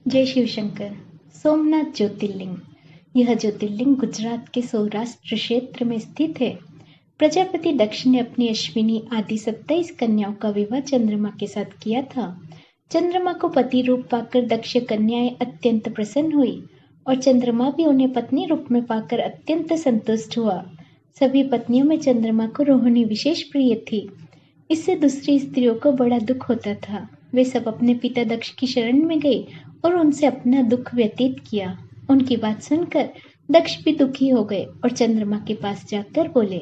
जय शिव शंकर। सोमनाथ ज्योतिर्लिंग। यह ज्योतिर्लिंग गुजरात के सौराष्ट्र क्षेत्र में स्थित है। प्रजापति दक्ष ने अपनी अश्विनी आदि 27 कन्याओं का विवाह चंद्रमा के साथ किया था। चंद्रमा को पति रूप पाकर दक्ष कन्याएं अत्यंत प्रसन्न हुई और चंद्रमा भी उन्हें पत्नी रूप में पाकर अत्यंत संतुष्ट हुआ। सभी पत्नियों में चंद्रमा को रोहिणी विशेष प्रिय थी। इससे दूसरी स्त्रियों को बड़ा दुख होता था। वे सब अपने पिता दक्ष की शरण में गए और उनसे अपना दुख व्यतीत किया। उनकी बात सुनकर दक्ष भी दुखी हो गए और चंद्रमा के पास जाकर बोले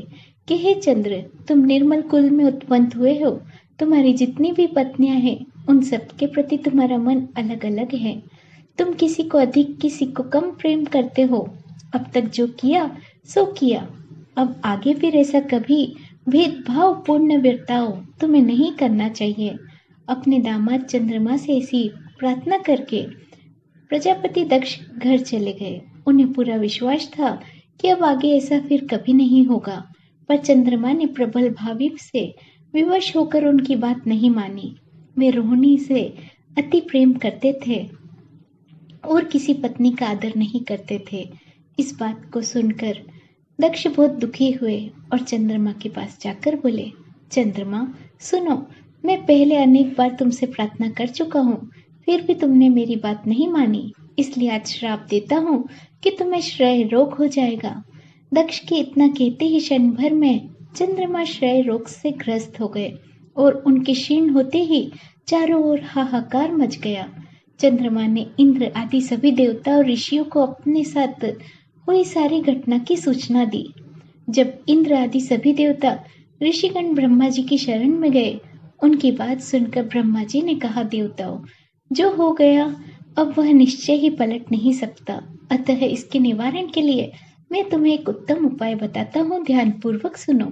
कि हे चंद्र, तुम निर्मल कुल में उत्पन्न हुए हो। तुम्हारी जितनी भी पत्नियां हैं उन सब के प्रति तुम्हारा मन अलग अलग है। तुम किसी को अधिक किसी को कम प्रेम करते हो। अब तक जो किया सो किया। अब आगे फिर ऐसा कभी भेदभाव पूर्ण बर्ताव तुम्हें नहीं करना चाहिए। अपने दामाद चंद्रमा से ऐसी प्रार्थना करके प्रजापति दक्ष घर चले गए। उन्हें पूरा विश्वास था कि अब आगे ऐसा फिर कभी नहीं होगा, पर चंद्रमा ने प्रबल भावी से विवश होकर उनकी बात नहीं मानी। वे रोहिणी से अति प्रेम करते थे और किसी पत्नी का आदर नहीं करते थे। इस बात को सुनकर दक्ष बहुत दुखी हुए और चंद्रमा के पास जाकर बोले, चंद्रमा सुनो, मैं पहले अनेक बार तुमसे प्रार्थना कर चुका हूँ, फिर भी तुमने मेरी बात नहीं मानी। इसलिए आज श्राप देता हूँ कि तुम्हें क्षय रोग हो जाएगा। दक्ष के इतना कहते ही क्षण भर में चंद्रमा क्षय रोग से ग्रस्त हो गए और उनके क्षीण होते ही चारों ओर हाहाकार मच गया। चंद्रमा ने इंद्र आदि सभी देवता और ऋषियों को अपने साथ हुई सारी घटना की सूचना दी। जब इंद्र आदि सभी देवता ऋषिगण ब्रह्मा जी की शरण में गए, उनकी बात सुनकर ब्रह्मा जी ने कहा, देवताओं, जो हो गया अब वह निश्चय ही पलट नहीं सकता। अतः इसके निवारण के लिए मैं तुम्हें एक उत्तम उपाय बताता हूँ, ध्यान पूर्वक सुनो।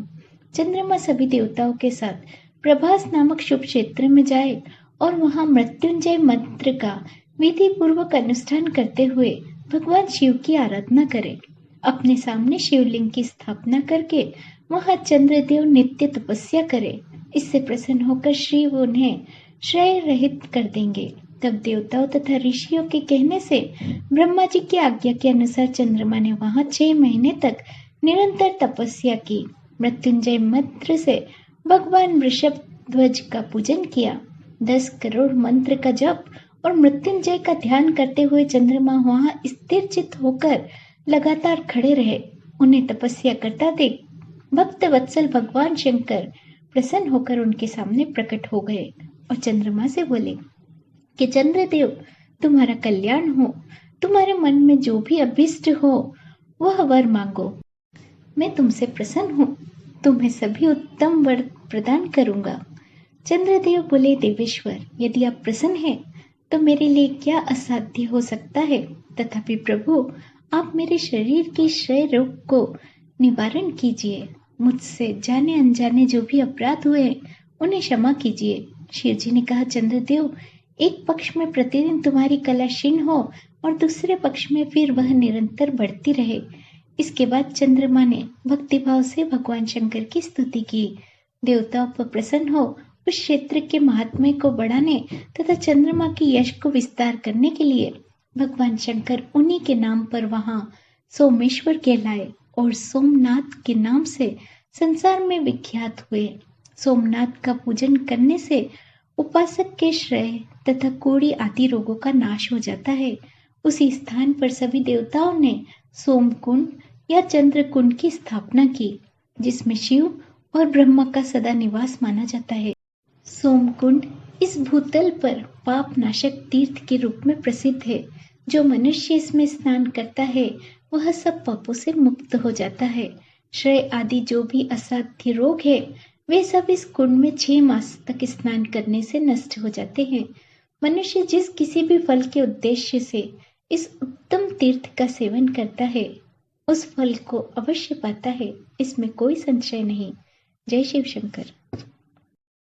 चंद्रमा सभी देवताओं के साथ प्रभास नामक शुभ क्षेत्र में जाए और वहां मृत्युंजय मंत्र का विधि पूर्वक अनुष्ठान करते हुए भगवान शिव की आराधना करे। अपने सामने शिवलिंग की स्थापना करके वहां चंद्रदेव नित्य तपस्या करे। इससे प्रसन्न होकर शिव उन्हें क्षय रहित कर देंगे। तब देवताओं तथा ऋषियों के कहने से ब्रह्मा जी की आज्ञा के अनुसार चंद्रमा ने वहां 6 महीने तक निरंतर तपस्या की। मृत्युंजय मंत्र से भगवान वृषभ ध्वज का पूजन किया। 10 करोड़ मंत्र का जप और मृत्युंजय का ध्यान करते हुए चंद्रमा वहां स्थिर चित्त होकर लगातार खड़े रहे। उन्हें तपस्या करता देख भक्त वत्सल भगवान शंकर प्रसन्न होकर उनके सामने प्रकट हो गए और चंद्रमा से बोले कि चंद्रदेव, तुम्हारा कल्याण हो। तुम्हारे मन में जो भी अभिष्ट हो वह वर मांगो। मैं तुमसे प्रसन्न हूँ। तुम्हें सभी उत्तम वर प्रदान करूंगा। चंद्रदेव बोले, देवेश्वर, यदि आप प्रसन्न हैं तो मेरे लिए क्या असाध्य हो सकता है। तथापि प्रभु, आप मेरे शरीर के क्षय रोग को निवारण कीजिए। मुझसे जाने अनजाने जो भी अपराध हुए उन्हें क्षमा कीजिए। शिव जी ने कहा, चंद्रदेव, एक पक्ष में प्रतिदिन तुम्हारी कला क्षीण हो और दूसरे पक्ष में फिर वह निरंतर बढ़ती रहे। इसके बाद चंद्रमा ने भक्तिभाव से भगवान शंकर की स्तुति की। देवताओं पर प्रसन्न हो उस क्षेत्र के महात्म्य को बढ़ाने तथा चंद्रमा की यश को विस्तार करने के लिए भगवान शंकर उन्हीं के नाम पर वहां सोमेश्वर कहलाए और सोमनाथ के नाम से संसार में विख्यात हुए। सोमनाथ का पूजन करने से उपासक के क्षय तथा कोढ़ी आदि रोगों का नाश हो जाता है। उसी स्थान पर सभी देवताओं ने सोमकुंड या चंद्रकुंड की स्थापना की, जिसमें शिव और ब्रह्मा का सदा निवास माना जाता है। सोमकुंड इस भूतल पर पाप नाशक तीर्थ के रूप में प्रसिद्ध है। जो मनुष्य इसमें स्नान करता है वह सब पापों से मुक्त हो जाता है। क्षय आदि जो भी असाध्य रोग है वे सब इस कुंड में 6 मास तक स्नान करने से नष्ट हो जाते हैं। मनुष्य जिस किसी भी फल के उद्देश्य से इस उत्तम तीर्थ का सेवन करता है उस फल को अवश्य पाता है, इसमें कोई संशय नहीं। जय शिव शंकर।